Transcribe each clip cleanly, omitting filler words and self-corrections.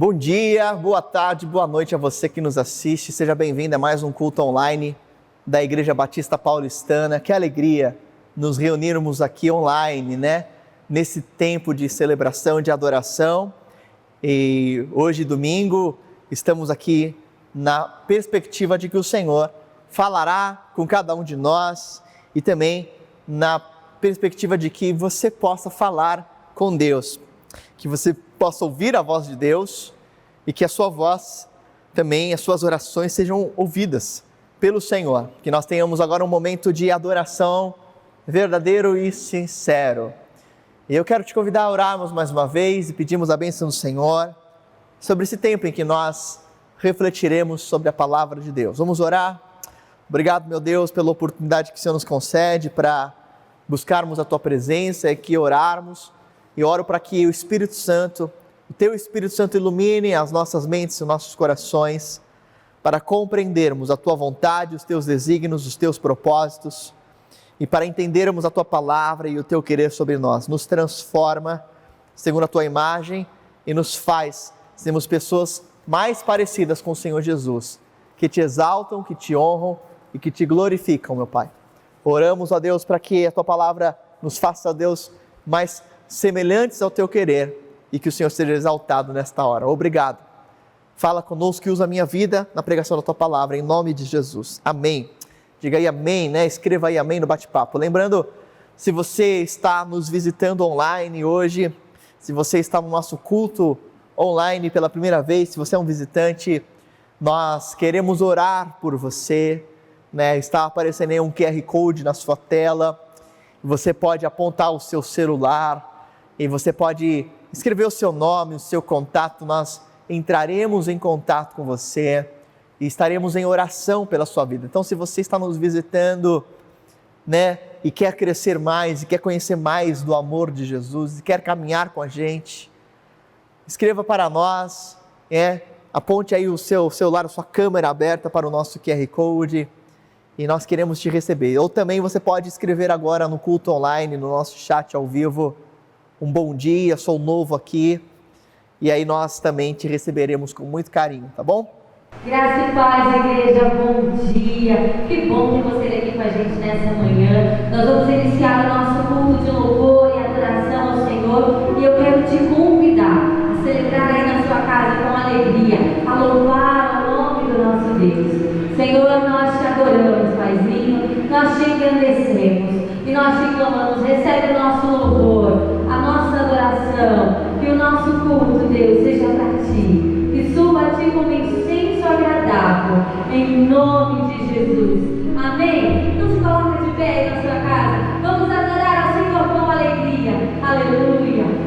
Bom dia, boa tarde, boa noite a você que nos assiste. Seja bem-vindo a mais um culto online da Igreja Batista Paulistana. Que alegria nos reunirmos aqui online, né? Nesse tempo de celebração, de adoração. E hoje, domingo, estamos aqui na perspectiva de que o Senhor falará com cada um de nós e também na perspectiva de que você possa falar com Deus, que você possa ouvir a voz de Deus e que a sua voz também, as suas orações sejam ouvidas pelo Senhor. Que nós tenhamos agora um momento de adoração verdadeiro e sincero. E eu quero te convidar a orarmos mais uma vez e pedimos a bênção do Senhor sobre esse tempo em que nós refletiremos sobre a palavra de Deus. Vamos orar? Obrigado, meu Deus, pela oportunidade que o Senhor nos concede para buscarmos a Tua presença e aqui orarmos. E oro para que o Espírito Santo, o Teu Espírito Santo ilumine as nossas mentes e os nossos corações para compreendermos a Tua vontade, os Teus desígnios, os Teus propósitos e para entendermos a Tua palavra e o Teu querer sobre nós. Nos transforma segundo a Tua imagem e nos faz sermos pessoas mais parecidas com o Senhor Jesus, que Te exaltam, que Te honram e que Te glorificam, meu Pai. Oramos a Deus para que a Tua palavra nos faça, Deus, mais semelhantes ao Teu querer e que o Senhor seja exaltado nesta hora. Obrigado. Fala conosco e usa a minha vida na pregação da Tua palavra, em nome de Jesus. Amém. Diga aí amém, né? Escreva aí amém no bate-papo. Lembrando, se você está nos visitando online hoje, se você está no nosso culto online pela primeira vez, se você é um visitante, nós queremos orar por você, né? Está aparecendo aí um QR Code na sua tela, você pode apontar o seu celular e você pode escrever o seu nome, o seu contato, nós entraremos em contato com você e estaremos em oração pela sua vida. Então, se você está nos visitando, né, e quer crescer mais, e quer conhecer mais do amor de Jesus, e quer caminhar com a gente, escreva para nós, aponte aí o seu celular, a sua câmera aberta para o nosso QR Code, e nós queremos te receber. Ou também você pode escrever agora no culto online, no nosso chat ao vivo, um bom dia, sou novo aqui, e aí nós também te receberemos com muito carinho, tá bom? Graça e paz, igreja, bom dia. Que bom ter você aqui com a gente nessa manhã. Nós vamos iniciar o nosso culto de louvor e adoração ao Senhor. E eu quero te convidar a celebrar aí na sua casa com alegria, a louvar o nome do nosso Deus. Senhor, nós te adoramos, Paizinho, nós te engrandecemos e nós te clamamos. Recebe o nosso louvor, a nossa adoração, que o nosso culto, Deus, seja para ti. Que suba a ti como incenso agradável, em nome de Jesus. Amém? Então se coloca de pé aí na sua casa. Vamos adorar ao Senhor com alegria. Aleluia.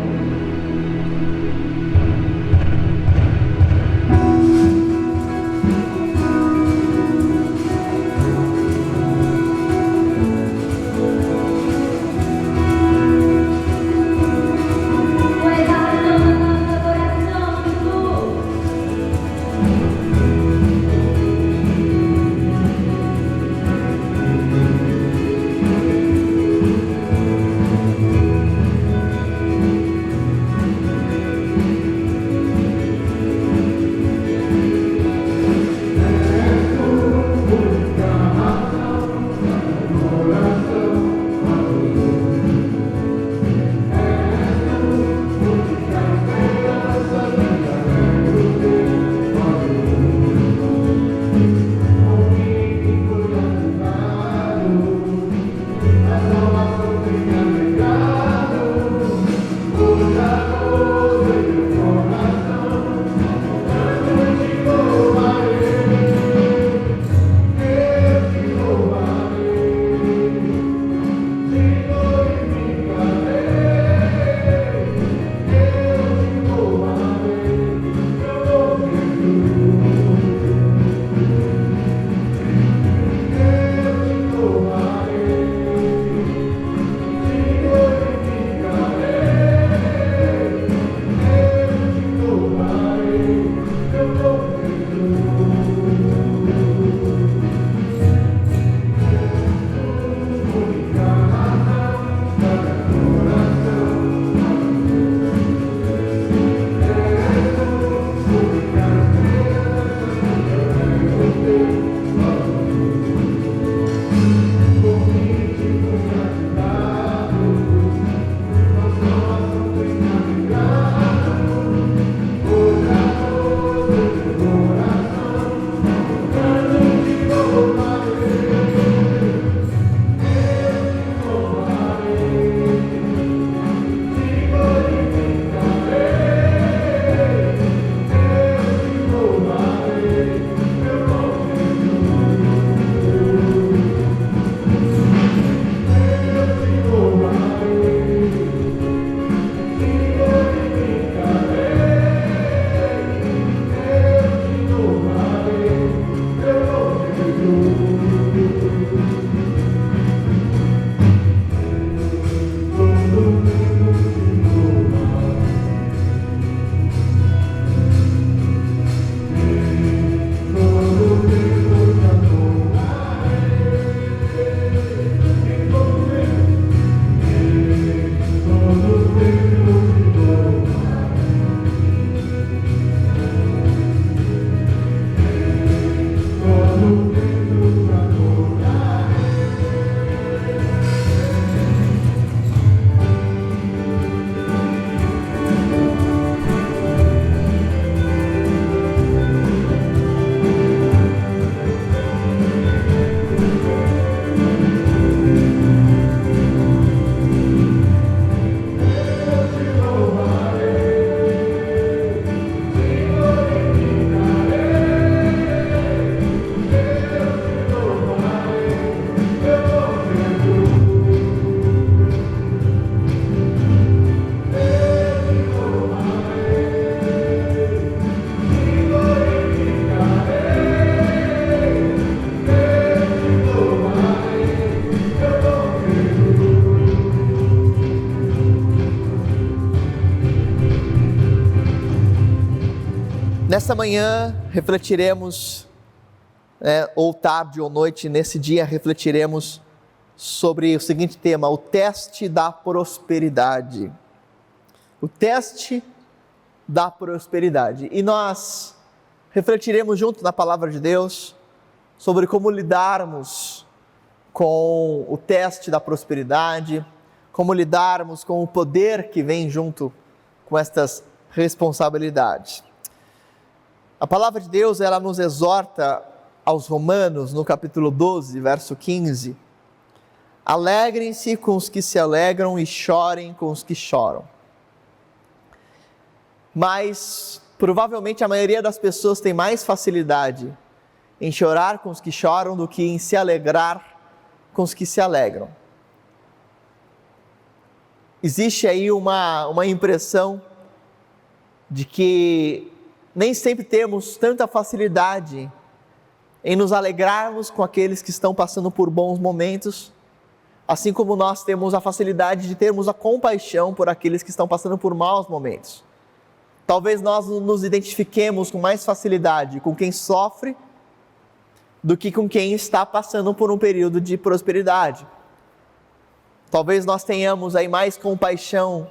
Nessa manhã refletiremos, ou tarde ou noite, nesse dia refletiremos sobre o seguinte tema: o teste da prosperidade. O teste da prosperidade. E nós refletiremos junto na palavra de Deus sobre como lidarmos com o teste da prosperidade, como lidarmos com o poder que vem junto com estas responsabilidades. A palavra de Deus, ela nos exorta aos Romanos, no capítulo 12, verso 15: alegrem-se com os que se alegram e chorem com os que choram. Mas, provavelmente, a maioria das pessoas tem mais facilidade em chorar com os que choram do que em se alegrar com os que se alegram. Existe aí uma impressão de que nem sempre temos tanta facilidade em nos alegrarmos com aqueles que estão passando por bons momentos, assim como nós temos a facilidade de termos a compaixão por aqueles que estão passando por maus momentos. Talvez nós nos identifiquemos com mais facilidade com quem sofre do que com quem está passando por um período de prosperidade. Talvez nós tenhamos aí mais compaixão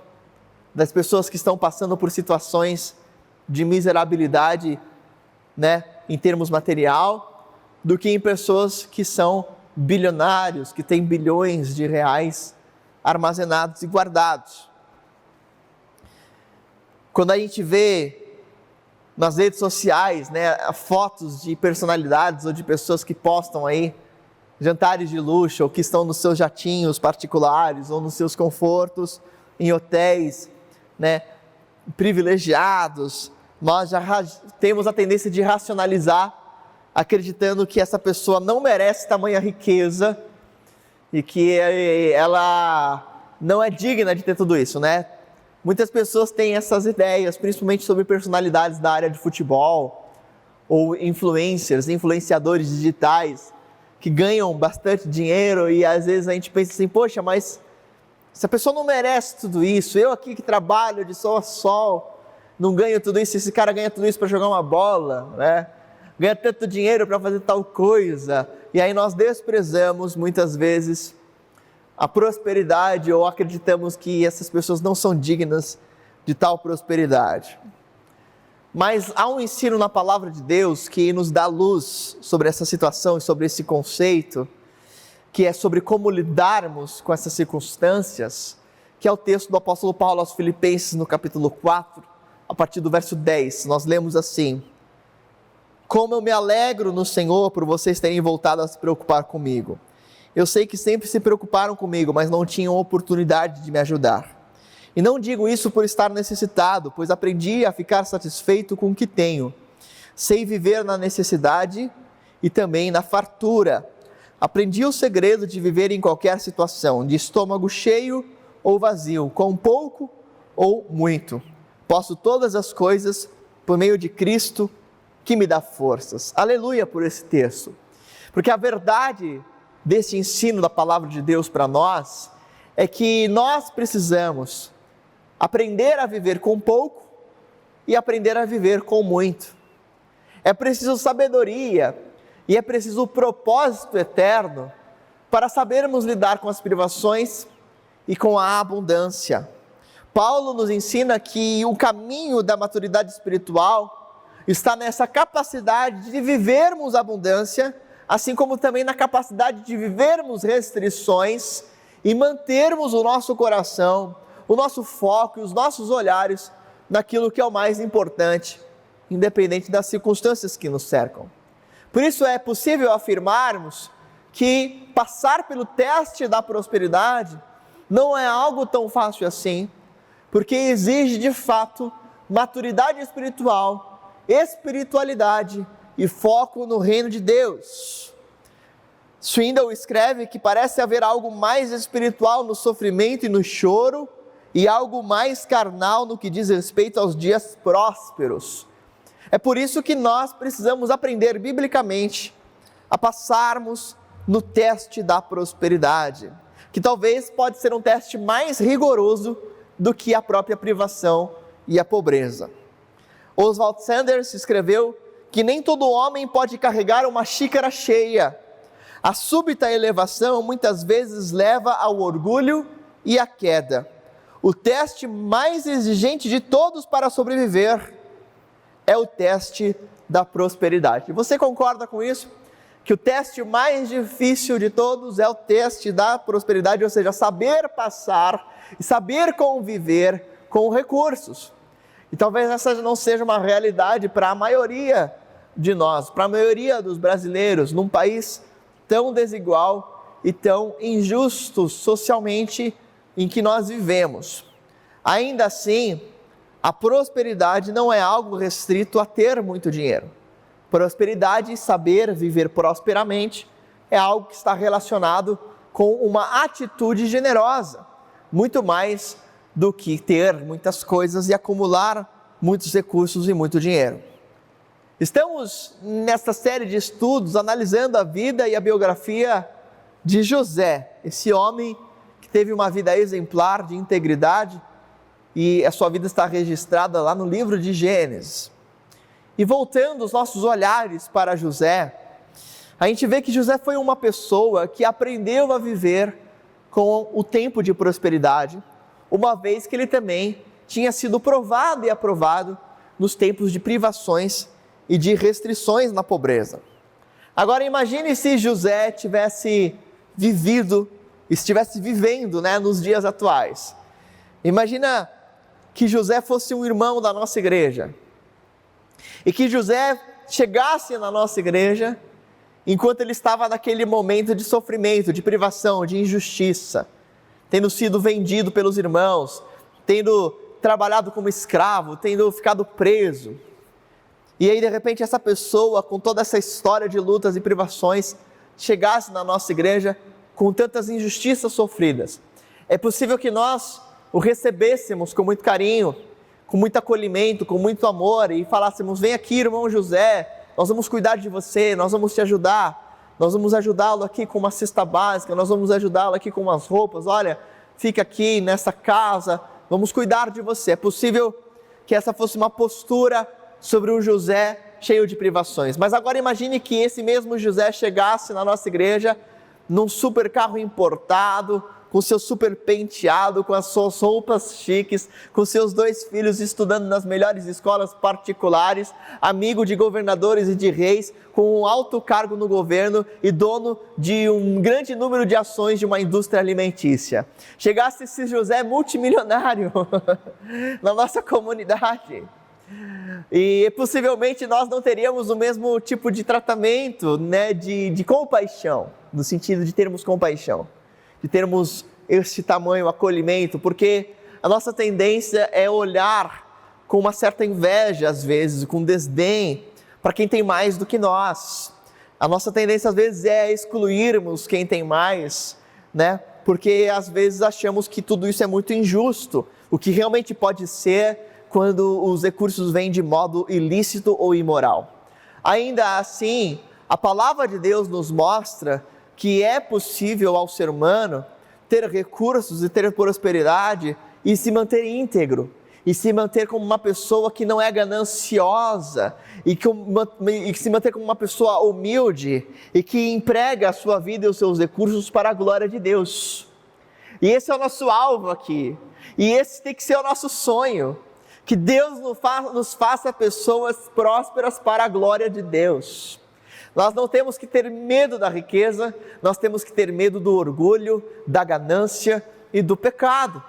das pessoas que estão passando por situações de miserabilidade, em termos material, do que em pessoas que são bilionários, que têm bilhões de reais armazenados e guardados. Quando a gente vê nas redes sociais, fotos de personalidades ou de pessoas que postam aí jantares de luxo, ou que estão nos seus jatinhos particulares, ou nos seus confortos em hotéis, privilegiados, nós já temos a tendência de racionalizar, acreditando que essa pessoa não merece tamanha riqueza e que ela não é digna de ter tudo isso, Muitas pessoas têm essas ideias, principalmente sobre personalidades da área de futebol, ou influenciadores digitais, que ganham bastante dinheiro e às vezes a gente pensa assim: poxa, mas essa pessoa não merece tudo isso, eu aqui que trabalho de sol a sol, não ganho tudo isso, esse cara ganha tudo isso para jogar uma bola, ganha tanto dinheiro para fazer tal coisa, e aí nós desprezamos muitas vezes a prosperidade, ou acreditamos que essas pessoas não são dignas de tal prosperidade. Mas há um ensino na palavra de Deus que nos dá luz sobre essa situação e sobre esse conceito, que é sobre como lidarmos com essas circunstâncias, que é o texto do apóstolo Paulo aos Filipenses, no capítulo 4, a partir do verso 10, nós lemos assim: como eu me alegro no Senhor por vocês terem voltado a se preocupar comigo. Eu sei que sempre se preocuparam comigo, mas não tinham oportunidade de me ajudar. E não digo isso por estar necessitado, pois aprendi a ficar satisfeito com o que tenho. Sei viver na necessidade e também na fartura. Aprendi o segredo de viver em qualquer situação, de estômago cheio ou vazio, com pouco ou muito. Posso todas as coisas por meio de Cristo que me dá forças. Aleluia por esse texto. Porque a verdade desse ensino da palavra de Deus para nós é que nós precisamos aprender a viver com pouco e aprender a viver com muito. É preciso sabedoria e é preciso propósito eterno para sabermos lidar com as privações e com a abundância. Paulo nos ensina que o caminho da maturidade espiritual está nessa capacidade de vivermos abundância, assim como também na capacidade de vivermos restrições e mantermos o nosso coração, o nosso foco e os nossos olhares naquilo que é o mais importante, independente das circunstâncias que nos cercam. Por isso é possível afirmarmos que passar pelo teste da prosperidade não é algo tão fácil assim, porque exige de fato maturidade espiritual, espiritualidade e foco no reino de Deus. Swindoll escreve que parece haver algo mais espiritual no sofrimento e no choro e algo mais carnal no que diz respeito aos dias prósperos. É por isso que nós precisamos aprender biblicamente a passarmos no teste da prosperidade, que talvez pode ser um teste mais rigoroso do que a própria privação e a pobreza. Oswald Sanders escreveu que nem todo homem pode carregar uma xícara cheia. A súbita elevação muitas vezes leva ao orgulho e à queda. O teste mais exigente de todos para sobreviver é o teste da prosperidade. Você concorda com isso? Que o teste mais difícil de todos é o teste da prosperidade, ou seja, saber passar e saber conviver com recursos. E talvez essa não seja uma realidade para a maioria de nós, para a maioria dos brasileiros, num país tão desigual e tão injusto socialmente em que nós vivemos. Ainda assim, a prosperidade não é algo restrito a ter muito dinheiro. Prosperidade, saber viver prosperamente, é algo que está relacionado com uma atitude generosa, muito mais do que ter muitas coisas e acumular muitos recursos e muito dinheiro. Estamos nesta série de estudos analisando a vida e a biografia de José, esse homem que teve uma vida exemplar de integridade e a sua vida está registrada lá no livro de Gênesis. E voltando os nossos olhares para José, a gente vê que José foi uma pessoa que aprendeu a viver com o tempo de prosperidade, uma vez que ele também tinha sido provado e aprovado nos tempos de privações e de restrições na pobreza. Agora imagine se José estivesse vivendo nos dias atuais. Imagina que José fosse um irmão da nossa igreja e que José chegasse na nossa igreja enquanto ele estava naquele momento de sofrimento, de privação, de injustiça, tendo sido vendido pelos irmãos, tendo trabalhado como escravo, tendo ficado preso. E aí de repente essa pessoa, com toda essa história de lutas e privações, chegasse na nossa igreja com tantas injustiças sofridas. É possível que nós o recebêssemos com muito carinho, com muito acolhimento, com muito amor e falássemos: vem aqui, irmão José, nós vamos cuidar de você, nós vamos te ajudar, nós vamos ajudá-lo aqui com uma cesta básica, nós vamos ajudá-lo aqui com umas roupas, olha, fica aqui nessa casa, vamos cuidar de você. É possível que essa fosse uma postura sobre um José cheio de privações. Mas agora imagine que esse mesmo José chegasse na nossa igreja num super carro importado, com seu super penteado, com as suas roupas chiques, com seus 2 filhos estudando nas melhores escolas particulares, amigo de governadores e de reis, com um alto cargo no governo e dono de um grande número de ações de uma indústria alimentícia. Chegasse esse José multimilionário na nossa comunidade. E possivelmente nós não teríamos o mesmo tipo de tratamento, de compaixão, no sentido de termos compaixão, de termos esse tamanho acolhimento, porque a nossa tendência é olhar com uma certa inveja, às vezes, com desdém, para quem tem mais do que nós. A nossa tendência, às vezes, é excluirmos quem tem mais, porque às vezes achamos que tudo isso é muito injusto, o que realmente pode ser quando os recursos vêm de modo ilícito ou imoral. Ainda assim, a palavra de Deus nos mostra que é possível ao ser humano ter recursos e ter prosperidade e se manter íntegro, e se manter como uma pessoa que não é gananciosa, e se manter como uma pessoa humilde, e que emprega a sua vida e os seus recursos para a glória de Deus. E esse é o nosso alvo aqui, e esse tem que ser o nosso sonho, que Deus nos faça pessoas prósperas para a glória de Deus. Nós não temos que ter medo da riqueza, nós temos que ter medo do orgulho, da ganância e do pecado.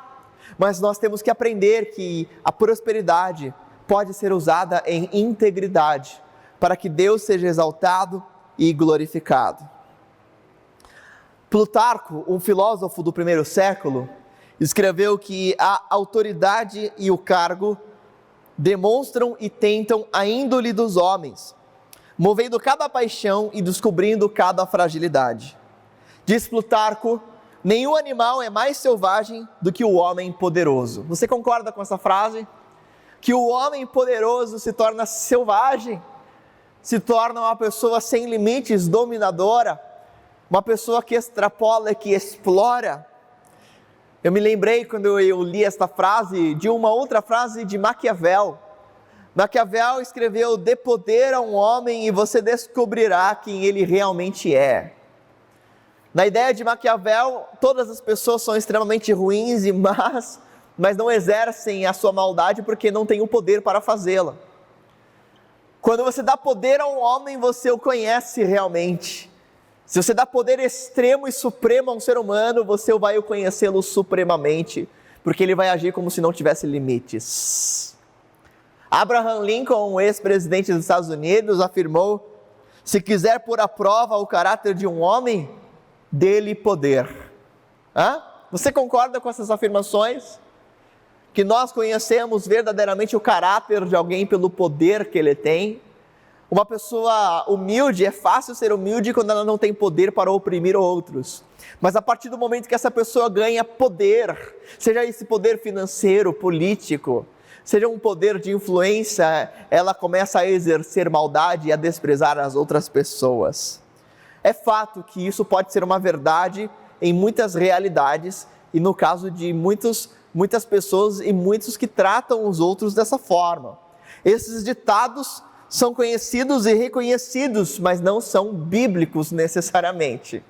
Mas nós temos que aprender que a prosperidade pode ser usada em integridade, para que Deus seja exaltado e glorificado. Plutarco, um filósofo do primeiro século, escreveu que a autoridade e o cargo demonstram e tentam a índole dos homens, movendo cada paixão e descobrindo cada fragilidade. Diz Plutarco: nenhum animal é mais selvagem do que o homem poderoso. Você concorda com essa frase? Que o homem poderoso se torna selvagem, se torna uma pessoa sem limites, dominadora, uma pessoa que extrapola, que explora. Eu me lembrei, quando eu li esta frase, de uma outra frase de Maquiavel. Maquiavel escreveu: dê poder a um homem e você descobrirá quem ele realmente é. Na ideia de Maquiavel, todas as pessoas são extremamente ruins e más, mas não exercem a sua maldade porque não têm o poder para fazê-la. Quando você dá poder a um homem, você o conhece realmente. Se você dá poder extremo e supremo a um ser humano, você vai conhecê-lo supremamente, porque ele vai agir como se não tivesse limites. Abraham Lincoln, ex-presidente dos Estados Unidos, afirmou: se quiser pôr à prova o caráter de um homem, dê-lhe poder. Você concorda com essas afirmações? Que nós conhecemos verdadeiramente o caráter de alguém pelo poder que ele tem? Uma pessoa humilde, é fácil ser humilde quando ela não tem poder para oprimir outros. Mas a partir do momento que essa pessoa ganha poder, seja esse poder financeiro, político, seja um poder de influência, ela começa a exercer maldade e a desprezar as outras pessoas. É fato que isso pode ser uma verdade em muitas realidades e no caso de muitas pessoas e muitos que tratam os outros dessa forma. Esses ditados são conhecidos e reconhecidos, mas não são bíblicos necessariamente.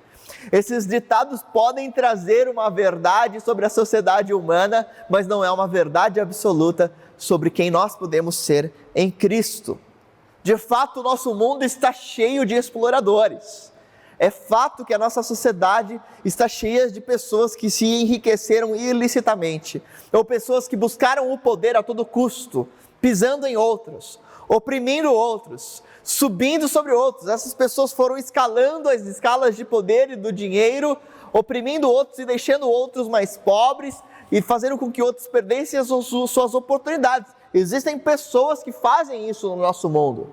Esses ditados podem trazer uma verdade sobre a sociedade humana, mas não é uma verdade absoluta sobre quem nós podemos ser em Cristo. De fato, o nosso mundo está cheio de exploradores. É fato que a nossa sociedade está cheia de pessoas que se enriqueceram ilicitamente, ou pessoas que buscaram o poder a todo custo, pisando em outros, oprimindo outros, subindo sobre outros. Essas pessoas foram escalando as escalas de poder e do dinheiro, oprimindo outros e deixando outros mais pobres e fazendo com que outros perdessem as suas oportunidades. Existem pessoas que fazem isso no nosso mundo,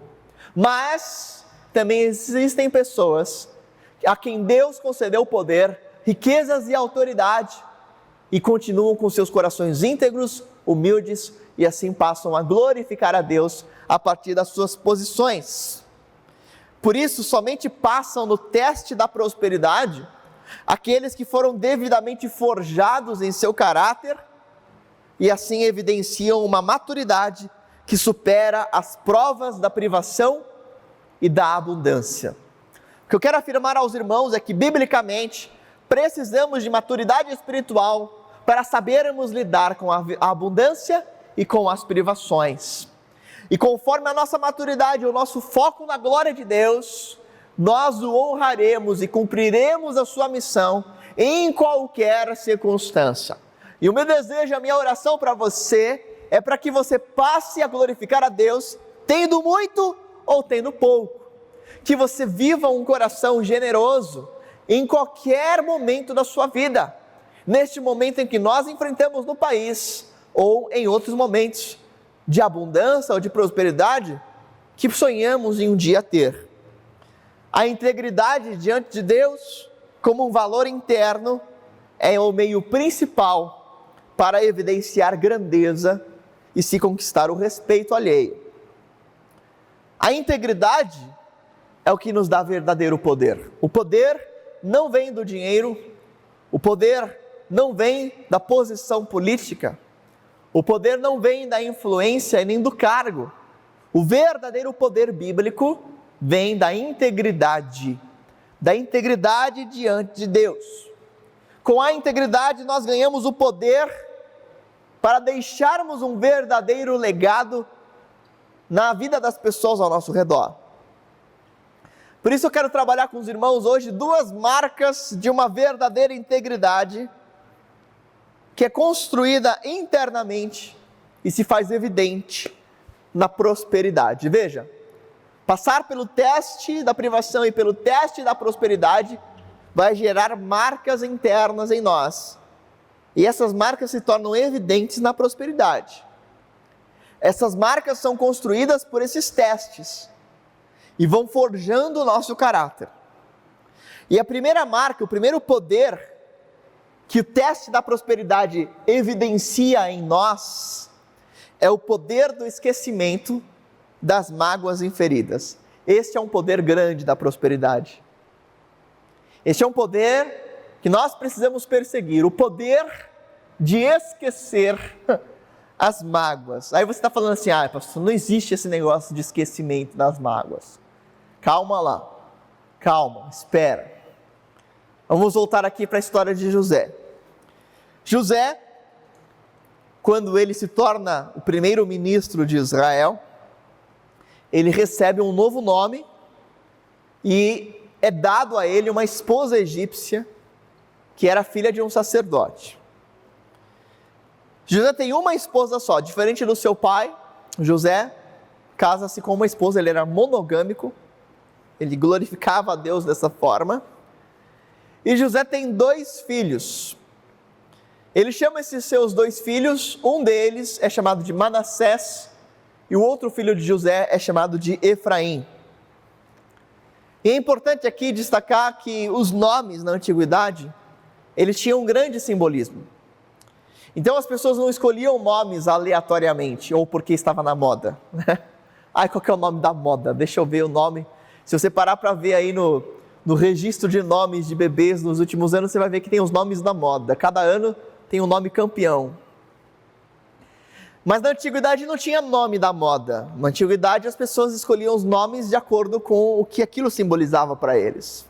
mas também existem pessoas a quem Deus concedeu poder, riquezas e autoridade e continuam com seus corações íntegros, humildes e assim passam a glorificar a Deus a partir das suas posições. Por isso, somente passam no teste da prosperidade aqueles que foram devidamente forjados em seu caráter e assim evidenciam uma maturidade que supera as provas da privação e da abundância. O que eu quero afirmar aos irmãos é que, biblicamente, precisamos de maturidade espiritual para sabermos lidar com a abundância e com as privações. E conforme a nossa maturidade, o nosso foco na glória de Deus, nós o honraremos e cumpriremos a sua missão em qualquer circunstância. E o meu desejo, a minha oração para você, é para que você passe a glorificar a Deus, tendo muito ou tendo pouco. Que você viva um coração generoso em qualquer momento da sua vida. Neste momento em que nós enfrentamos no país, ou em outros momentos de abundância ou de prosperidade, que sonhamos em um dia ter. A integridade diante de Deus, como um valor interno, é o meio principal para evidenciar grandeza e se conquistar o respeito alheio. A integridade é o que nos dá verdadeiro poder. O poder não vem do dinheiro, o poder não vem da posição política, o poder não vem da influência e nem do cargo. O verdadeiro poder bíblico vem da integridade diante de Deus. Com a integridade nós ganhamos o poder para deixarmos um verdadeiro legado na vida das pessoas ao nosso redor. Por isso eu quero trabalhar com os irmãos hoje duas marcas de uma verdadeira integridade que é construída internamente e se faz evidente na prosperidade. Veja, passar pelo teste da privação e pelo teste da prosperidade vai gerar marcas internas em nós. E essas marcas se tornam evidentes na prosperidade. Essas marcas são construídas por esses testes e vão forjando o nosso caráter. E a primeira marca, o primeiro poder que o teste da prosperidade evidencia em nós é o poder do esquecimento das mágoas inferidas. Este é um poder grande da prosperidade. Este é um poder que nós precisamos perseguir, o poder de esquecer as mágoas. Aí você está falando assim, pastor, não existe esse negócio de esquecimento das mágoas. Calma lá, calma, espera. Vamos voltar aqui para a história de José. José, quando ele se torna o primeiro ministro de Israel, ele recebe um novo nome e é dado a ele uma esposa egípcia, que era filha de um sacerdote. José tem uma esposa só, diferente do seu pai. José casa-se com uma esposa, ele era monogâmico, ele glorificava a Deus dessa forma. E José tem 2 filhos. Ele chama esses seus 2 filhos, um deles é chamado de Manassés, e o outro filho de José é chamado de Efraim. E é importante aqui destacar que os nomes na antiguidade, eles tinham um grande simbolismo. Então as pessoas não escolhiam nomes aleatoriamente, ou porque estava na moda. Qual que é o nome da moda? Deixa eu ver o nome. Se você parar para ver aí no registro de nomes de bebês nos últimos anos, você vai ver que tem os nomes da moda. Cada ano tem um nome campeão. Mas na antiguidade não tinha nome da moda. Na antiguidade as pessoas escolhiam os nomes de acordo com o que aquilo simbolizava para eles.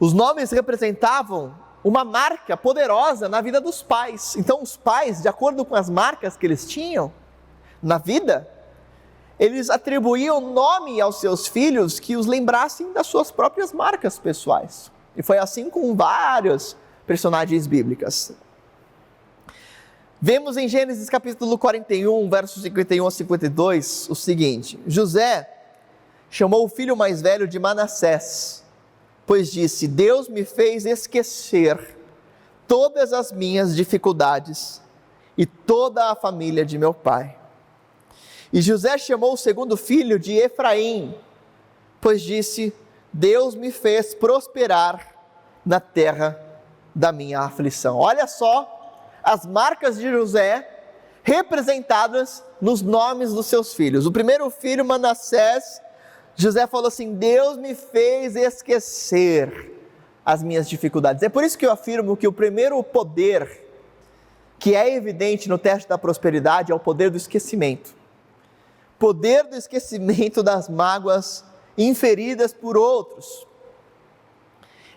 Os nomes representavam uma marca poderosa na vida dos pais. Então os pais, de acordo com as marcas que eles tinham na vida, eles atribuíam nome aos seus filhos que os lembrassem das suas próprias marcas pessoais. E foi assim com vários personagens bíblicas. Vemos em Gênesis capítulo 41, versos 51 a 52, o seguinte: José chamou o filho mais velho de Manassés, pois disse: Deus me fez esquecer todas as minhas dificuldades e toda a família de meu pai. E José chamou o segundo filho de Efraim, pois disse: Deus me fez prosperar na terra da minha aflição. Olha só as marcas de José representadas nos nomes dos seus filhos. O primeiro filho, Manassés, José falou assim: Deus me fez esquecer as minhas dificuldades. É por isso que eu afirmo que o primeiro poder que é evidente no teste da prosperidade é o poder do esquecimento. Poder do esquecimento das mágoas inferidas por outros.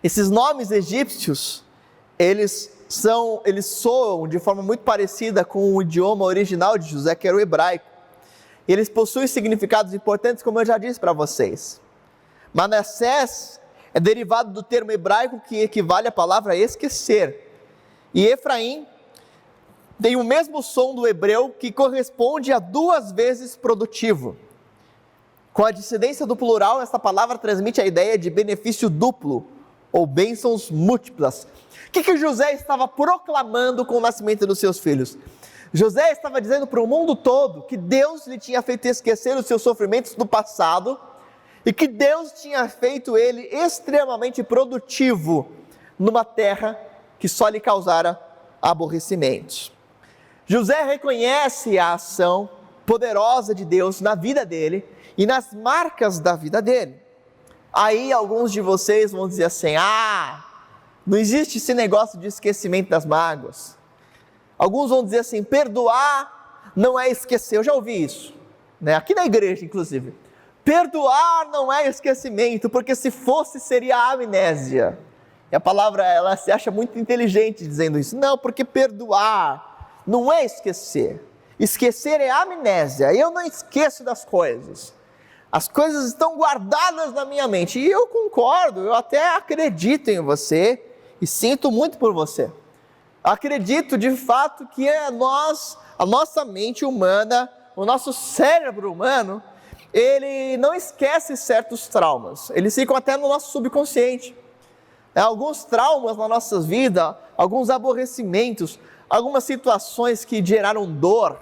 Esses nomes egípcios, eles soam de forma muito parecida com o idioma original de José, que era o hebraico. Eles possuem significados importantes, como eu já disse para vocês. Manassés é derivado do termo hebraico que equivale à palavra esquecer. E Efraim tem o mesmo som do hebreu, que corresponde a 2 vezes produtivo. Com a descendência do plural, essa palavra transmite a ideia de benefício duplo, ou bênçãos múltiplas. O que José estava proclamando com o nascimento dos seus filhos? José estava dizendo para o mundo todo que Deus lhe tinha feito esquecer os seus sofrimentos do passado e que Deus tinha feito ele extremamente produtivo numa terra que só lhe causara aborrecimentos. José reconhece a ação poderosa de Deus na vida dele e nas marcas da vida dele. Aí alguns de vocês vão dizer assim: não existe esse negócio de esquecimento das mágoas. Alguns vão dizer assim: perdoar não é esquecer. Eu já ouvi isso, né? Aqui na igreja, inclusive. Perdoar não é esquecimento, porque se fosse seria amnésia. E a palavra, ela se acha muito inteligente dizendo isso. Não, porque perdoar não é esquecer. Esquecer é amnésia. Eu não esqueço das coisas. As coisas estão guardadas na minha mente. E eu concordo, eu até acredito em você e sinto muito por você. Acredito de fato que a nossa mente humana, o nosso cérebro humano, ele não esquece certos traumas. Eles ficam até no nosso subconsciente. Alguns traumas na nossa vida, alguns aborrecimentos, algumas situações que geraram dor,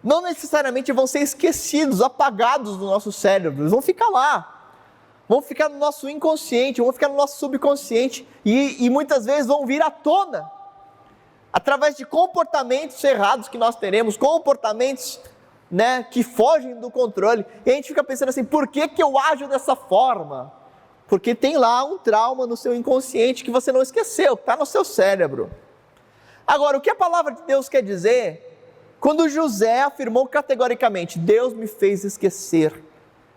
não necessariamente vão ser esquecidos, apagados do nosso cérebro. Eles vão ficar lá, vão ficar no nosso inconsciente, vão ficar no nosso subconsciente e muitas vezes vão vir à tona através de comportamentos errados que nós teremos, comportamentos, que fogem do controle. E a gente fica pensando assim: por que eu ajo dessa forma? Porque tem lá um trauma no seu inconsciente que você não esqueceu, que está no seu cérebro. Agora, o que a palavra de Deus quer dizer quando José afirmou categoricamente: Deus me fez esquecer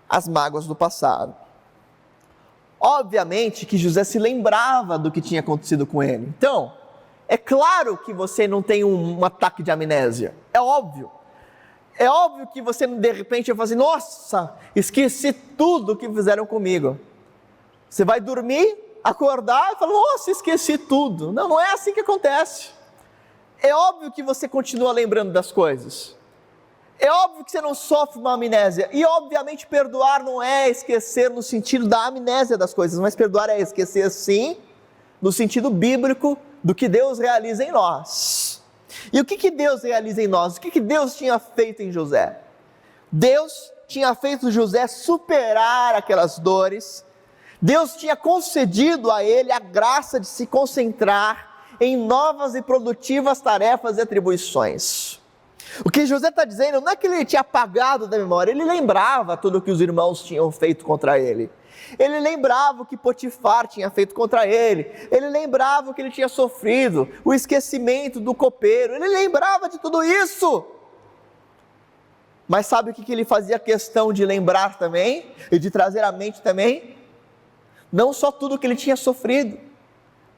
as mágoas do passado. Obviamente que José se lembrava do que tinha acontecido com ele. Então, é claro que você não tem um ataque de amnésia. É óbvio. É óbvio que você de repente vai fazer: nossa, esqueci tudo que fizeram comigo. Você vai dormir, acordar e falar: nossa, esqueci tudo. Não, não é assim que acontece. É óbvio que você continua lembrando das coisas. É óbvio que você não sofre uma amnésia. E obviamente perdoar não é esquecer no sentido da amnésia das coisas, mas perdoar é esquecer sim, no sentido bíblico do que Deus realiza em nós. E o que Deus realiza em nós? O que Deus tinha feito em José? Deus tinha feito José superar aquelas dores. Deus tinha concedido a ele a graça de se concentrar em novas e produtivas tarefas e atribuições. O que José está dizendo não é que ele tinha apagado da memória, ele lembrava tudo o que os irmãos tinham feito contra ele. Ele lembrava o que Potifar tinha feito contra ele. Ele lembrava o que ele tinha sofrido, o esquecimento do copeiro. Ele lembrava de tudo isso. Mas sabe o que ele fazia questão de lembrar também? E de trazer à mente também? Não só tudo o que ele tinha sofrido,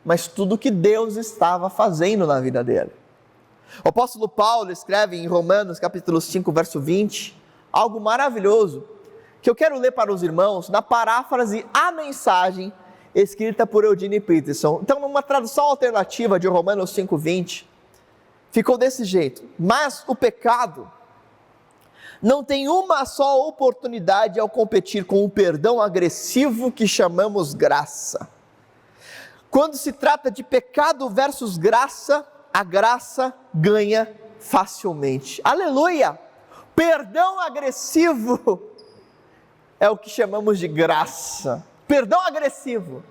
mas tudo o que Deus estava fazendo na vida dele. O apóstolo Paulo escreve em Romanos capítulo 5, verso 20, algo maravilhoso, que eu quero ler para os irmãos, na paráfrase A Mensagem, escrita por Eugene Peterson. Então, numa tradução alternativa de Romanos 5, 20, ficou desse jeito: mas o pecado não tem uma só oportunidade ao competir com o perdão agressivo que chamamos graça. Quando se trata de pecado versus graça, a graça ganha facilmente. Aleluia! Perdão agressivo é o que chamamos de graça. Perdão agressivo.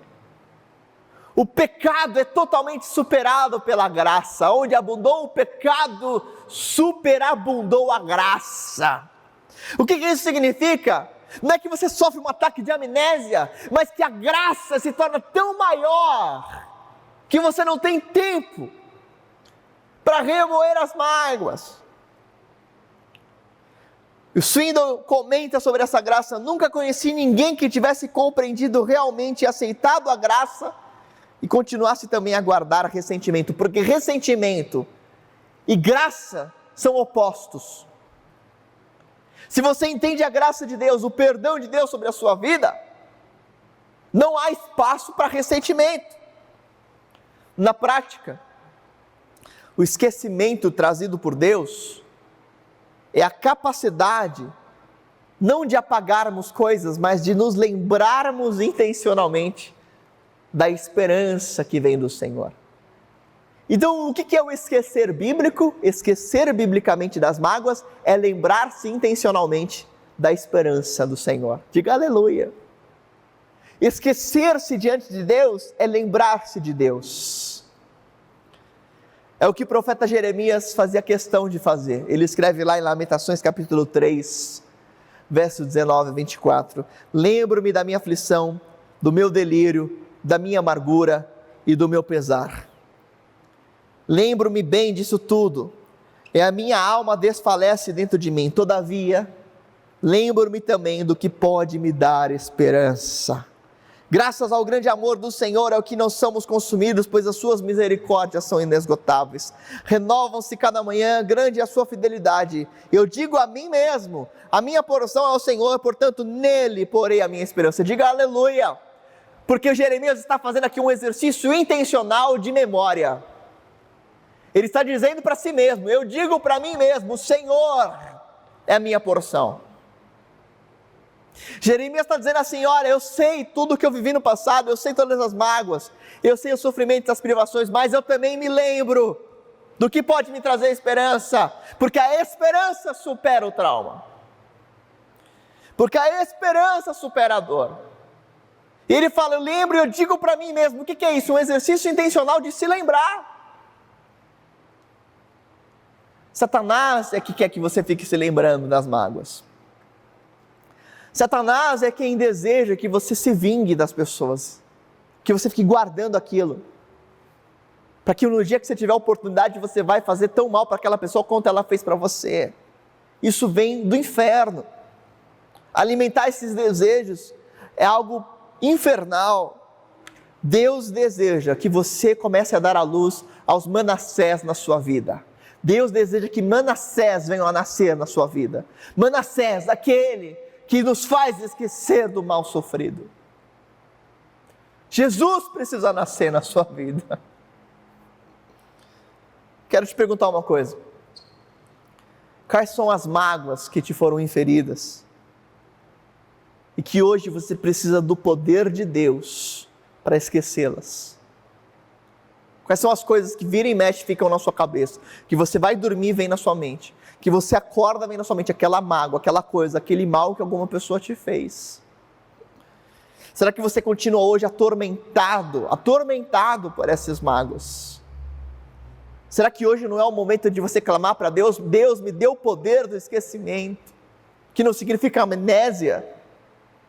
O pecado é totalmente superado pela graça. Onde abundou o pecado, superabundou a graça. O que isso significa? Não é que você sofre um ataque de amnésia, mas que a graça se torna tão maior que você não tem tempo para remoer as mágoas. O Swindoll comenta sobre essa graça: nunca conheci ninguém que tivesse compreendido realmente e aceitado a graça e continuasse também a guardar ressentimento, porque ressentimento e graça são opostos. Se você entende a graça de Deus, o perdão de Deus sobre a sua vida, não há espaço para ressentimento. Na prática, o esquecimento trazido por Deus é a capacidade, não de apagarmos coisas, mas de nos lembrarmos intencionalmente da esperança que vem do Senhor. Então, o que é o esquecer bíblico? Esquecer biblicamente das mágoas é lembrar-se intencionalmente da esperança do Senhor. Diga aleluia. Esquecer-se diante de Deus é lembrar-se de Deus. É o que o profeta Jeremias fazia questão de fazer. Ele escreve lá em Lamentações capítulo 3, verso 19 a 24. Lembro-me da minha aflição, do meu delírio, da minha amargura e do meu pesar. Lembro-me bem disso tudo, e a minha alma desfalece dentro de mim. Todavia, lembro-me também do que pode me dar esperança. Graças ao grande amor do Senhor é o que não somos consumidos, pois as suas misericórdias são inesgotáveis. Renovam-se cada manhã, grande é a sua fidelidade. Eu digo a mim mesmo, a minha porção é o Senhor, portanto nele porei a minha esperança. Diga aleluia, porque o Jeremias está fazendo aqui um exercício intencional de memória. Ele está dizendo para si mesmo: eu digo para mim mesmo, o Senhor é a minha porção. Jeremias está dizendo assim: olha, eu sei tudo que eu vivi no passado, eu sei todas as mágoas, eu sei os sofrimentos, as privações, mas eu também me lembro do que pode me trazer esperança, porque a esperança supera o trauma, porque a esperança supera a dor. E ele fala: eu lembro e eu digo para mim mesmo. O que é isso? Um exercício intencional de se lembrar. Satanás é que quer que você fique se lembrando das mágoas. Satanás é quem deseja que você se vingue das pessoas, que você fique guardando aquilo, para que no dia que você tiver a oportunidade, você vai fazer tão mal para aquela pessoa quanto ela fez para você. Isso vem do inferno. Alimentar esses desejos é algo infernal. Deus deseja que você comece a dar à luz aos Manassés na sua vida. Deus deseja que Manassés venham a nascer na sua vida. Manassés, aquele que nos faz esquecer do mal sofrido. Jesus precisa nascer na sua vida. Quero te perguntar uma coisa. Quais são as mágoas que te foram inferidas? E que hoje você precisa do poder de Deus para esquecê-las? Quais são as coisas que vira e mexe ficam na sua cabeça? Que você vai dormir e vem na sua mente. Que você acorda e vem na sua mente aquela mágoa, aquela coisa, aquele mal que alguma pessoa te fez. Será que você continua hoje atormentado por essas mágoas? Será que hoje não é o momento de você clamar para Deus? Deus, me dê o poder do esquecimento. Que não significa amnésia,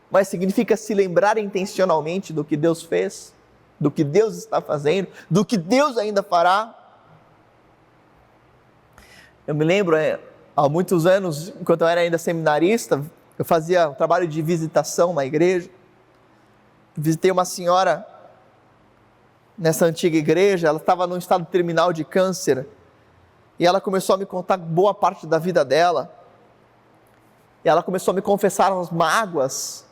mas significa se lembrar intencionalmente do que Deus fez, do que Deus está fazendo, do que Deus ainda fará. Eu me lembro, há muitos anos, enquanto eu era ainda seminarista, eu fazia um trabalho de visitação na igreja. Visitei uma senhora nessa antiga igreja, ela estava num estado terminal de câncer, e ela começou a me contar boa parte da vida dela, e ela começou a me confessar as mágoas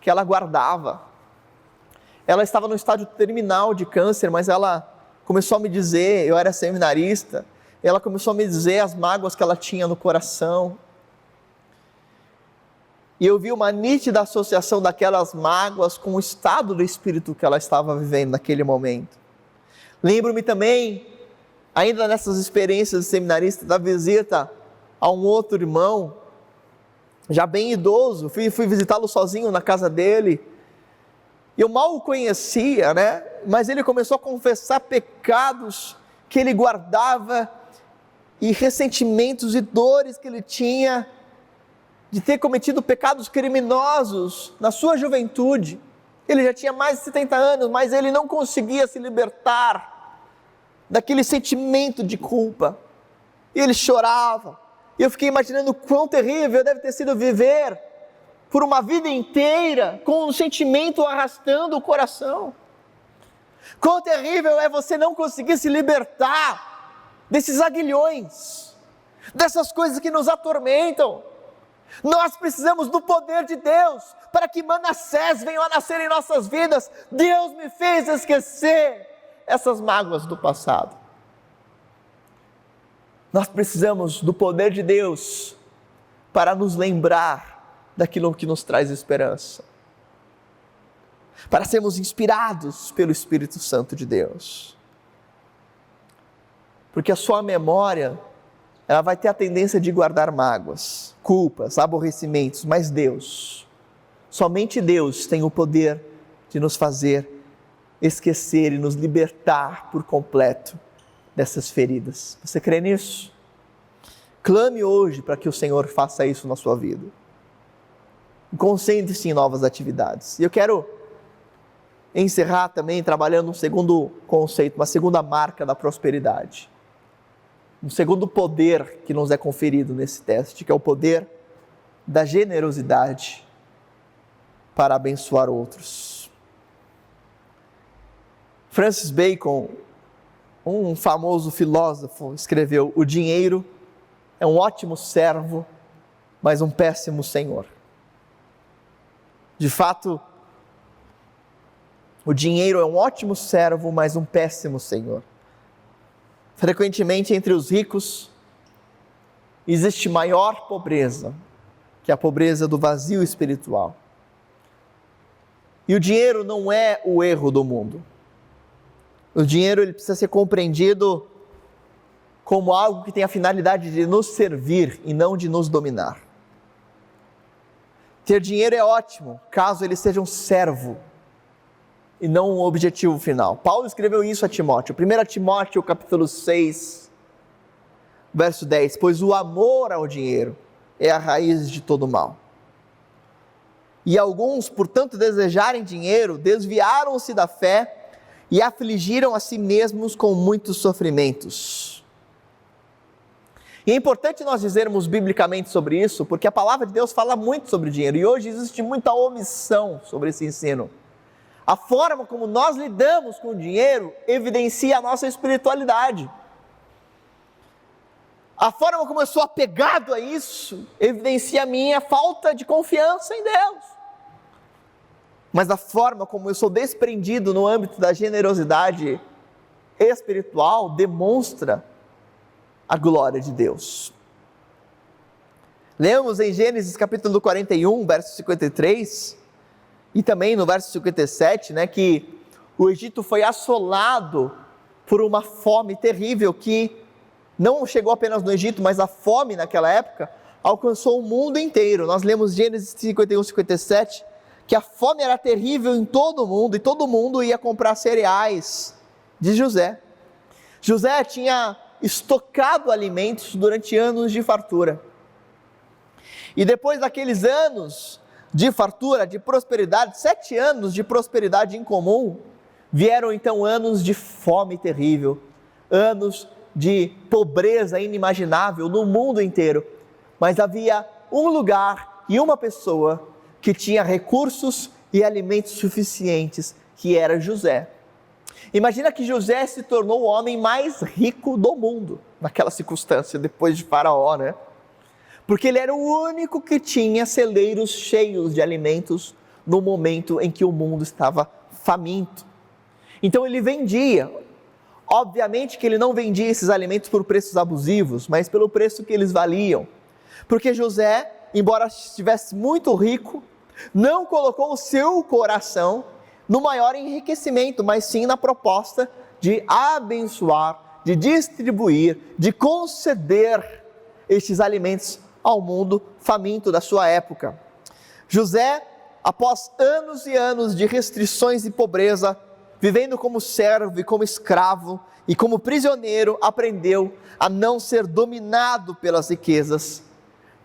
que ela guardava. Ela estava no estágio terminal de câncer, mas ela começou a me dizer, eu era seminarista, ela começou a me dizer as mágoas que ela tinha no coração, e eu vi uma nítida associação daquelas mágoas com o estado do espírito que ela estava vivendo naquele momento. Lembro-me também, ainda nessas experiências de seminarista, da visita a um outro irmão, já bem idoso, fui visitá-lo sozinho na casa dele. Eu mal o conhecia, né? Mas ele começou a confessar pecados que ele guardava e ressentimentos e dores que ele tinha de ter cometido pecados criminosos na sua juventude. Ele já tinha mais de 70 anos, mas ele não conseguia se libertar daquele sentimento de culpa. E ele chorava. E eu fiquei imaginando quão terrível deve ter sido viver por uma vida inteira com um sentimento arrastando o coração. Quão terrível é você não conseguir se libertar desses aguilhões, dessas coisas que nos atormentam. Nós precisamos do poder de Deus para que Manassés venham a nascer em nossas vidas. Deus me fez esquecer essas mágoas do passado. Nós precisamos do poder de Deus para nos lembrar daquilo que nos traz esperança, para sermos inspirados pelo Espírito Santo de Deus, porque a sua memória, ela vai ter a tendência de guardar mágoas, culpas, aborrecimentos, mas Deus, somente Deus tem o poder de nos fazer esquecer e nos libertar por completo dessas feridas. Você crê nisso? Clame hoje para que o Senhor faça isso na sua vida. Concentre-se em novas atividades. E eu quero encerrar também trabalhando um segundo conceito, uma segunda marca da prosperidade. Um segundo poder que nos é conferido nesse teste, que é o poder da generosidade para abençoar outros. Francis Bacon, um famoso filósofo, escreveu: o dinheiro é um ótimo servo, mas um péssimo senhor. De fato, o dinheiro é um ótimo servo, mas um péssimo senhor. Frequentemente entre os ricos existe maior pobreza, que é a pobreza do vazio espiritual. E o dinheiro não é o erro do mundo. O dinheiro, ele precisa ser compreendido como algo que tem a finalidade de nos servir e não de nos dominar. Ter dinheiro é ótimo, caso ele seja um servo e não um objetivo final. Paulo escreveu isso a Timóteo, 1 Timóteo capítulo 6, verso 10, pois o amor ao dinheiro é a raiz de todo mal. E alguns, por tanto desejarem dinheiro, desviaram-se da fé e afligiram a si mesmos com muitos sofrimentos. E é importante nós dizermos biblicamente sobre isso, porque a palavra de Deus fala muito sobre dinheiro, e hoje existe muita omissão sobre esse ensino. A forma como nós lidamos com o dinheiro evidencia a nossa espiritualidade. A forma como eu sou apegado a isso evidencia a minha falta de confiança em Deus. Mas a forma como eu sou desprendido no âmbito da generosidade espiritual demonstra a glória de Deus. Lemos em Gênesis capítulo 41, verso 53, e também no verso 57, que o Egito foi assolado por uma fome terrível que não chegou apenas no Egito, mas a fome naquela época alcançou o mundo inteiro. Nós lemos Gênesis 51, 57, que a fome era terrível em todo o mundo, e todo mundo ia comprar cereais de José. José tinha estocado alimentos durante anos de fartura. E depois daqueles anos de fartura, de prosperidade, 7 anos de prosperidade incomum, vieram então anos de fome terrível, anos de pobreza inimaginável no mundo inteiro. Mas havia um lugar e uma pessoa que tinha recursos e alimentos suficientes, que era José. Imagina que José se tornou o homem mais rico do mundo, naquela circunstância, depois de Faraó, Porque ele era o único que tinha celeiros cheios de alimentos no momento em que o mundo estava faminto. Então ele vendia. Obviamente que ele não vendia esses alimentos por preços abusivos, mas pelo preço que eles valiam. Porque José, embora estivesse muito rico, não colocou o seu coração no maior enriquecimento, mas sim na proposta de abençoar, de distribuir, de conceder estes alimentos ao mundo faminto da sua época. José, após anos e anos de restrições e pobreza, vivendo como servo e como escravo e como prisioneiro, aprendeu a não ser dominado pelas riquezas.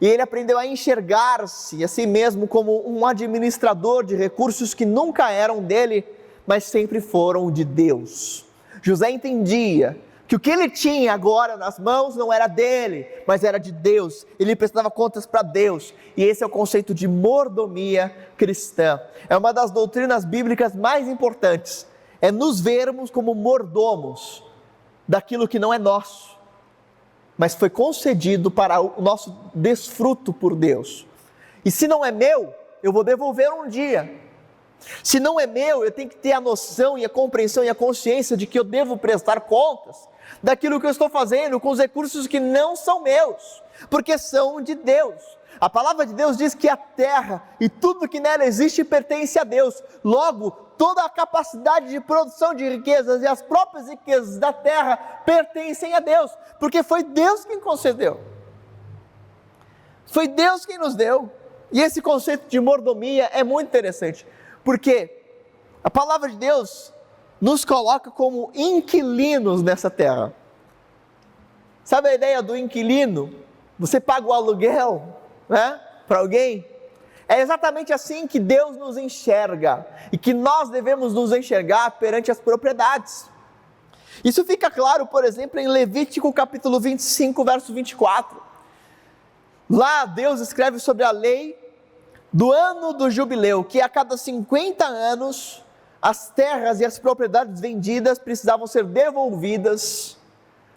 E ele aprendeu a enxergar-se a si mesmo como um administrador de recursos que nunca eram dele, mas sempre foram de Deus. José entendia que o que ele tinha agora nas mãos não era dele, mas era de Deus. Ele prestava contas para Deus. E esse é o conceito de mordomia cristã. É uma das doutrinas bíblicas mais importantes. É nos vermos como mordomos daquilo que não é nosso, mas foi concedido para o nosso desfruto por Deus. E se não é meu, eu vou devolver um dia. Se não é meu, eu tenho que ter a noção e a compreensão e a consciência de que eu devo prestar contas daquilo que eu estou fazendo com os recursos que não são meus, porque são de Deus. A palavra de Deus diz que a terra e tudo que nela existe pertence a Deus. Logo, toda a capacidade de produção de riquezas e as próprias riquezas da terra pertencem a Deus, porque foi Deus quem concedeu. Foi Deus quem nos deu. E esse conceito de mordomia é muito interessante, porque a palavra de Deus nos coloca como inquilinos nessa terra. Sabe a ideia do inquilino? Você paga o aluguel, para alguém. É exatamente assim que Deus nos enxerga e que nós devemos nos enxergar perante as propriedades. Isso fica claro, por exemplo, em Levítico capítulo 25, verso 24. Lá Deus escreve sobre a lei do ano do jubileu, que a cada 50 anos as terras e as propriedades vendidas precisavam ser devolvidas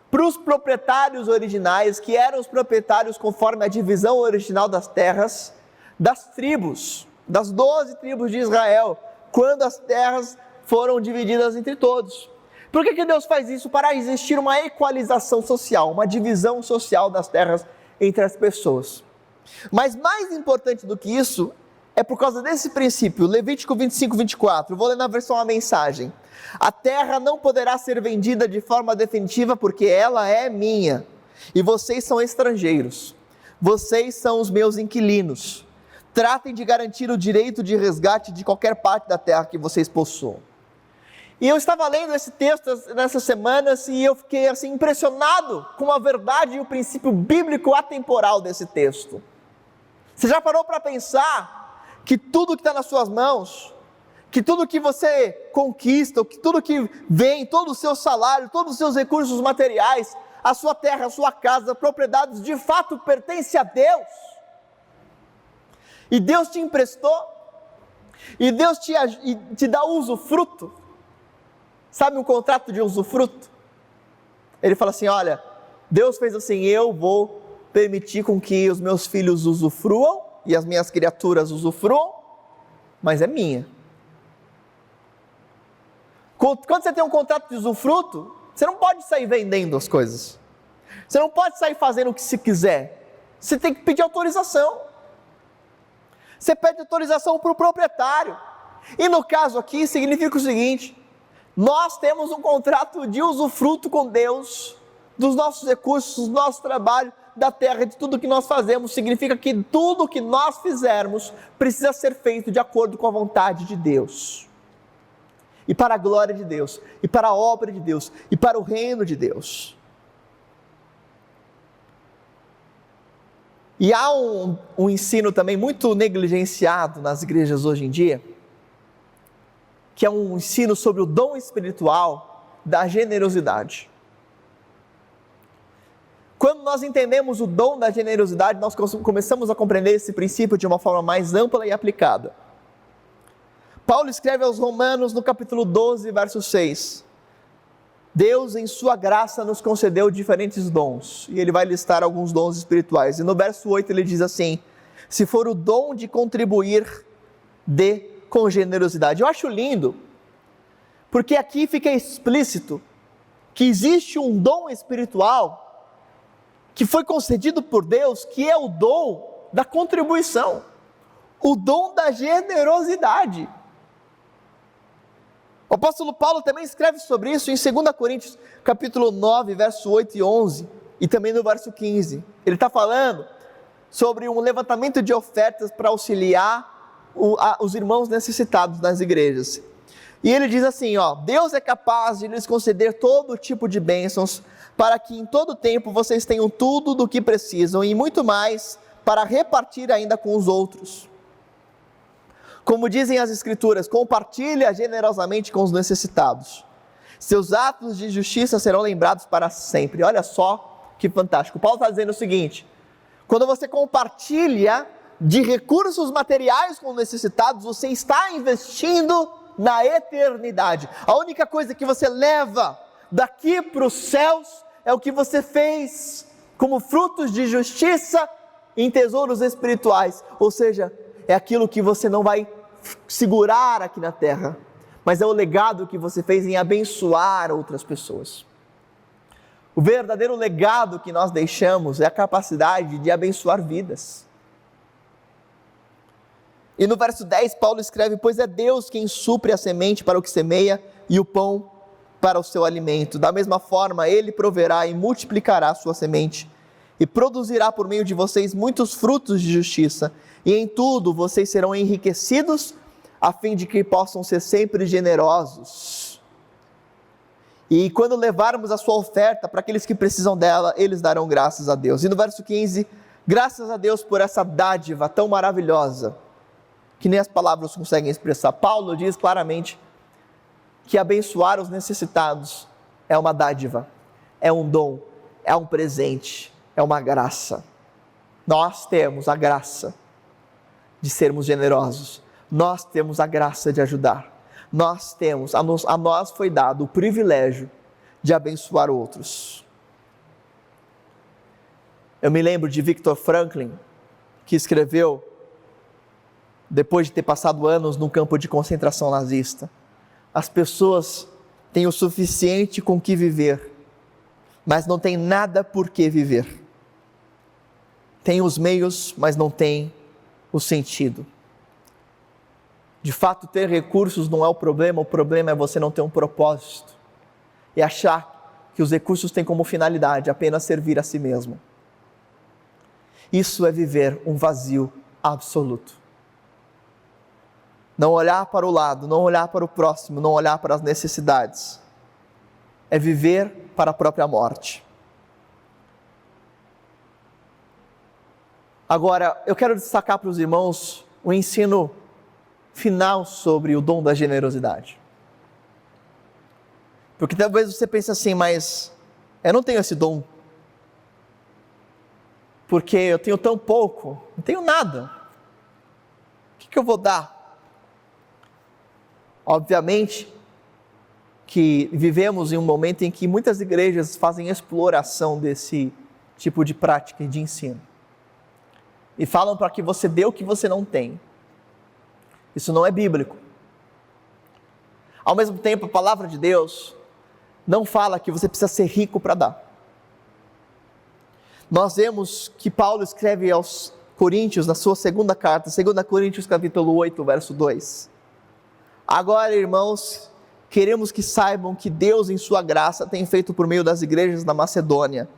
para os proprietários originais, que eram os proprietários conforme a divisão original das terras, das tribos, das 12 tribos de Israel, quando as terras foram divididas entre todos. Por que Deus faz isso? Para existir uma equalização social, uma divisão social das terras entre as pessoas. Mas mais importante do que isso, é por causa desse princípio, Levítico 25, 24, vou ler na versão A Mensagem. A terra não poderá ser vendida de forma definitiva, porque ela é minha, e vocês são estrangeiros, vocês são os meus inquilinos. Tratem de garantir o direito de resgate de qualquer parte da terra que vocês possuam. E eu estava lendo esse texto nessas semanas e eu fiquei assim impressionado com a verdade e o princípio bíblico atemporal desse texto. Você já parou para pensar que tudo que está nas suas mãos que tudo que você conquista, que tudo que vem, todo o seu salário, todos os seus recursos materiais, a sua terra, a sua casa, propriedades, de fato pertence a Deus. E Deus te emprestou, e Deus te dá usufruto. Sabe um contrato de usufruto? Ele fala assim, olha, Deus fez assim, eu vou permitir com que os meus filhos usufruam, e as minhas criaturas usufruam, mas é minha. Quando você tem um contrato de usufruto, você não pode sair vendendo as coisas. Você não pode sair fazendo o que se quiser. Você tem que pedir autorização. Você pede autorização para o proprietário. E no caso aqui, significa o seguinte, nós temos um contrato de usufruto com Deus, dos nossos recursos, do nosso trabalho, da terra, de tudo que nós fazemos. Significa que tudo que nós fizermos precisa ser feito de acordo com a vontade de Deus. E para a glória de Deus, e para a obra de Deus, e para o reino de Deus. E há um ensino também muito negligenciado nas igrejas hoje em dia, que é um ensino sobre o dom espiritual da generosidade. Quando nós entendemos o dom da generosidade, nós começamos a compreender esse princípio de uma forma mais ampla e aplicada. Paulo escreve aos Romanos no capítulo 12, verso 6. Deus em sua graça nos concedeu diferentes dons, e ele vai listar alguns dons espirituais. E no verso 8 ele diz assim, se for o dom de contribuir, dê com generosidade. Eu acho lindo, porque aqui fica explícito que existe um dom espiritual que foi concedido por Deus, que é o dom da contribuição, o dom da generosidade. O apóstolo Paulo também escreve sobre isso em 2 Coríntios, capítulo 9, verso 8 e 11, e também no verso 15. Ele está falando sobre um levantamento de ofertas para auxiliar os irmãos necessitados nas igrejas. E ele diz assim, Deus é capaz de lhes conceder todo tipo de bênçãos, para que em todo tempo vocês tenham tudo do que precisam, e muito mais, para repartir ainda com os outros. Como dizem as Escrituras, compartilha generosamente com os necessitados. Seus atos de justiça serão lembrados para sempre. Olha só que fantástico. Paulo está dizendo o seguinte, quando você compartilha de recursos materiais com os necessitados, você está investindo na eternidade. A única coisa que você leva daqui para os céus é o que você fez como frutos de justiça em tesouros espirituais. Ou seja, é aquilo que você não vai segurar aqui na terra, mas é o legado que você fez em abençoar outras pessoas. O verdadeiro legado que nós deixamos é a capacidade de abençoar vidas. E no verso 10 Paulo escreve, pois é Deus quem supre a semente para o que semeia e o pão para o seu alimento. Da mesma forma, Ele proverá e multiplicará a sua semente e produzirá por meio de vocês muitos frutos de justiça, e em tudo vocês serão enriquecidos, a fim de que possam ser sempre generosos. E quando levarmos a sua oferta para aqueles que precisam dela, eles darão graças a Deus. E no verso 15, graças a Deus por essa dádiva tão maravilhosa, que nem as palavras conseguem expressar. Paulo diz claramente que abençoar os necessitados é uma dádiva, é um dom, é um presente, é uma graça. Nós temos a graça de sermos generosos, nós temos a graça de ajudar, a nós foi dado o privilégio de abençoar outros. Eu me lembro de Viktor Franklin, que escreveu, depois de ter passado anos no campo de concentração nazista, as pessoas têm o suficiente com que viver, mas não têm nada por que viver. Tem os meios, mas não tem o sentido. De fato, ter recursos não é o problema é você não ter um propósito e achar que os recursos têm como finalidade apenas servir a si mesmo. Isso é viver um vazio absoluto. Não olhar para o lado, não olhar para o próximo, não olhar para as necessidades. É viver para a própria morte. Agora, eu quero destacar para os irmãos um ensino final sobre o dom da generosidade. Porque talvez você pense assim, mas eu não tenho esse dom. Porque eu tenho tão pouco, não tenho nada. O que eu vou dar? Obviamente que vivemos em um momento em que muitas igrejas fazem exploração desse tipo de prática e de ensino. E falam para que você dê o que você não tem. Isso não é bíblico. Ao mesmo tempo, a palavra de Deus não fala que você precisa ser rico para dar. Nós vemos que Paulo escreve aos Coríntios, na sua segunda carta, 2 Coríntios capítulo 8, verso 2. Agora, irmãos, queremos que saibam que Deus, em sua graça, tem feito por meio das igrejas da Macedônia.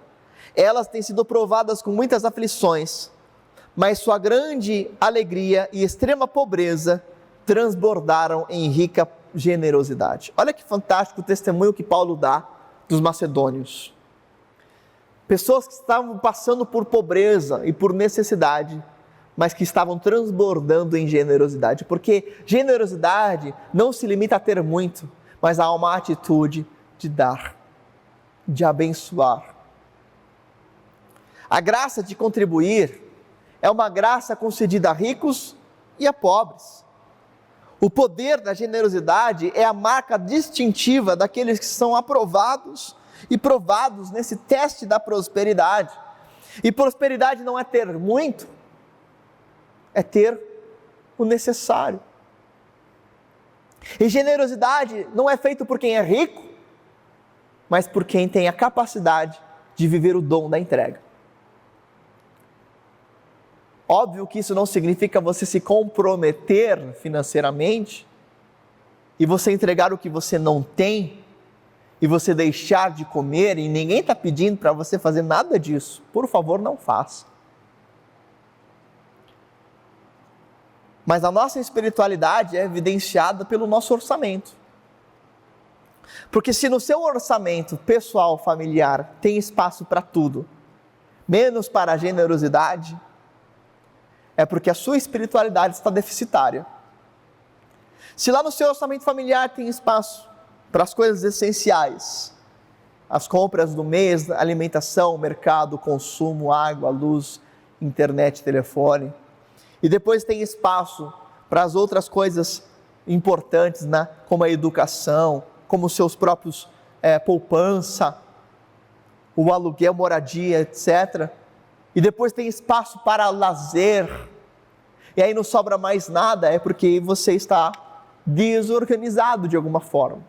Elas têm sido provadas com muitas aflições, mas sua grande alegria e extrema pobreza transbordaram em rica generosidade. Olha que fantástico o testemunho que Paulo dá dos macedônios. Pessoas que estavam passando por pobreza e por necessidade, mas que estavam transbordando em generosidade, porque generosidade não se limita a ter muito, mas há uma atitude de dar, de abençoar. A graça de contribuir é uma graça concedida a ricos e a pobres. O poder da generosidade é a marca distintiva daqueles que são aprovados e provados nesse teste da prosperidade. E prosperidade não é ter muito, é ter o necessário. E generosidade não é feito por quem é rico, mas por quem tem a capacidade de viver o dom da entrega. Óbvio que isso não significa você se comprometer financeiramente e você entregar o que você não tem e você deixar de comer, e ninguém está pedindo para você fazer nada disso. Por favor, não faça. Mas a nossa espiritualidade é evidenciada pelo nosso orçamento. Porque se no seu orçamento pessoal, familiar, tem espaço para tudo, menos para a generosidade, é porque a sua espiritualidade está deficitária. Se lá no seu orçamento familiar tem espaço para as coisas essenciais, as compras do mês, alimentação, mercado, consumo, água, luz, internet, telefone, e depois tem espaço para as outras coisas importantes, né? Como a educação, como os seus próprios poupança, o aluguel, moradia, etc. E depois tem espaço para lazer, e aí não sobra mais nada, é porque você está desorganizado de alguma forma.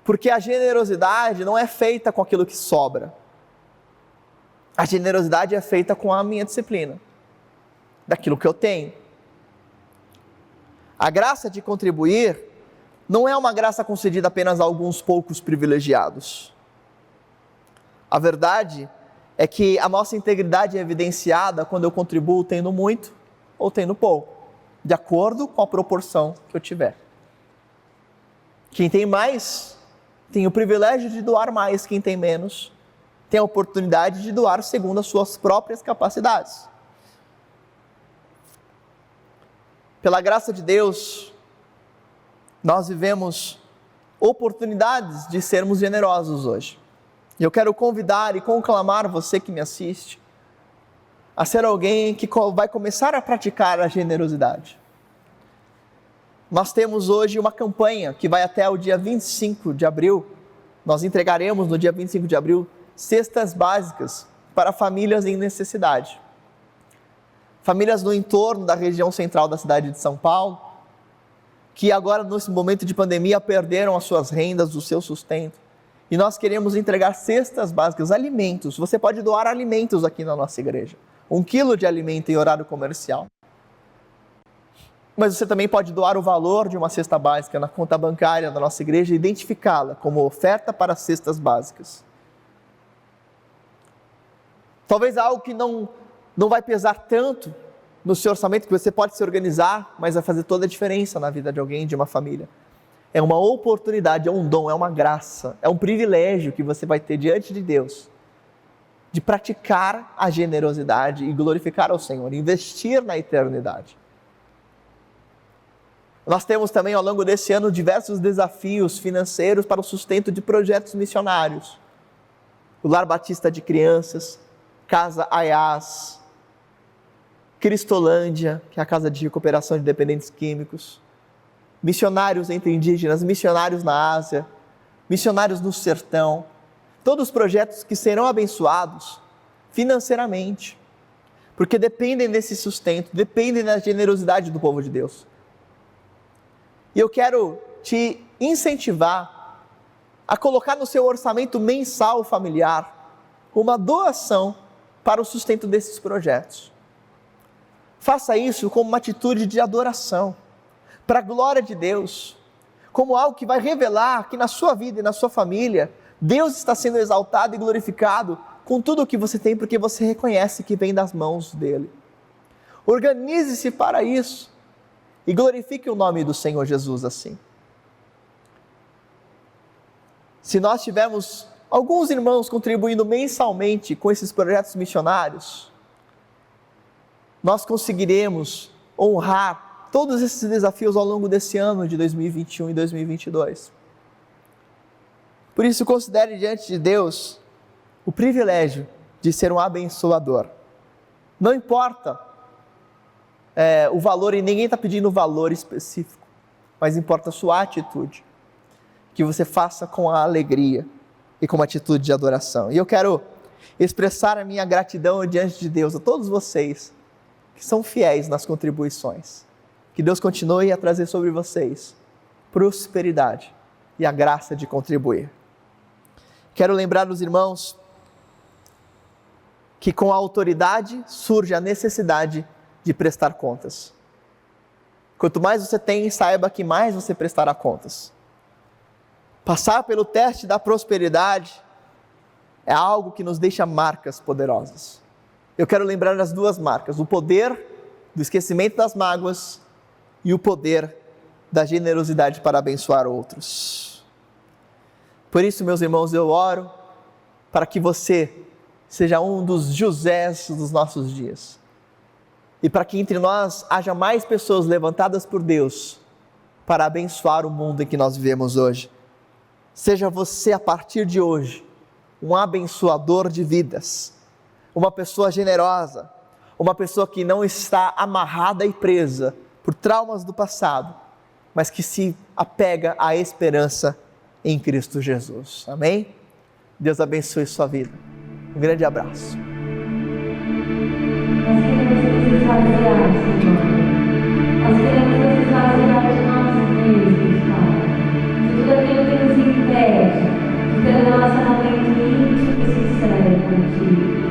Porque a generosidade não é feita com aquilo que sobra. A generosidade é feita com a minha disciplina, daquilo que eu tenho. A graça de contribuir não é uma graça concedida apenas a alguns poucos privilegiados. A verdade é que a nossa integridade é evidenciada quando eu contribuo tendo muito ou tendo pouco, de acordo com a proporção que eu tiver. Quem tem mais tem o privilégio de doar mais, quem tem menos tem a oportunidade de doar segundo as suas próprias capacidades. Pela graça de Deus, nós vivemos oportunidades de sermos generosos hoje. E eu quero convidar e conclamar você que me assiste a ser alguém que vai começar a praticar a generosidade. Nós temos hoje uma campanha que vai até o dia 25 de abril. Nós entregaremos no dia 25 de abril cestas básicas para famílias em necessidade. Famílias no entorno da região central da cidade de São Paulo, que agora nesse momento de pandemia perderam as suas rendas, o seu sustento. E nós queremos entregar cestas básicas, alimentos. Você pode doar alimentos aqui na nossa igreja. 1 quilo de alimento em horário comercial. Mas você também pode doar o valor de uma cesta básica na conta bancária da nossa igreja e identificá-la como oferta para cestas básicas. Talvez algo que não vai pesar tanto no seu orçamento, que você pode se organizar, mas vai fazer toda a diferença na vida de alguém, de uma família. É uma oportunidade, é um dom, é uma graça, é um privilégio que você vai ter diante de Deus de praticar a generosidade e glorificar ao Senhor, investir na eternidade. Nós temos também ao longo desse ano diversos desafios financeiros para o sustento de projetos missionários. O Lar Batista de Crianças, Casa Ayás, Cristolândia, que é a Casa de Recuperação de Dependentes Químicos, missionários entre indígenas, missionários na Ásia, missionários no sertão, todos os projetos que serão abençoados financeiramente, porque dependem desse sustento, dependem da generosidade do povo de Deus. E eu quero te incentivar a colocar no seu orçamento mensal familiar uma doação para o sustento desses projetos. Faça isso como uma atitude de adoração, para a glória de Deus, como algo que vai revelar que na sua vida e na sua família, Deus está sendo exaltado e glorificado com tudo o que você tem, porque você reconhece que vem das mãos dEle. Organize-se para isso e glorifique o nome do Senhor Jesus assim. Se nós tivermos alguns irmãos contribuindo mensalmente com esses projetos missionários, nós conseguiremos honrar todos esses desafios ao longo desse ano de 2021 e 2022. Por isso, considere diante de Deus o privilégio de ser um abençoador. Não importa o valor, e ninguém está pedindo valor específico, mas importa a sua atitude, que você faça com a alegria e com uma atitude de adoração. E eu quero expressar a minha gratidão diante de Deus, a todos vocês que são fiéis nas contribuições. Que Deus continue a trazer sobre vocês prosperidade e a graça de contribuir. Quero lembrar os irmãos que com a autoridade surge a necessidade de prestar contas. Quanto mais você tem, saiba que mais você prestará contas. Passar pelo teste da prosperidade é algo que nos deixa marcas poderosas. Eu quero lembrar das duas marcas, o poder do esquecimento das mágoas e o poder da generosidade para abençoar outros. Por isso, meus irmãos, eu oro para que você seja um dos Josés dos nossos dias. E para que entre nós haja mais pessoas levantadas por Deus para abençoar o mundo em que nós vivemos hoje. Seja você, a partir de hoje, um abençoador de vidas, uma pessoa generosa, uma pessoa que não está amarrada e presa por traumas do passado, mas que se apega à esperança em Cristo Jesus. Amém? Deus abençoe sua vida. Um grande abraço. Nós queremos nos esvaziar de nós mesmos, Pai. De tudo aquilo que nos impede de ter um relacionamento íntimo e sincero contigo.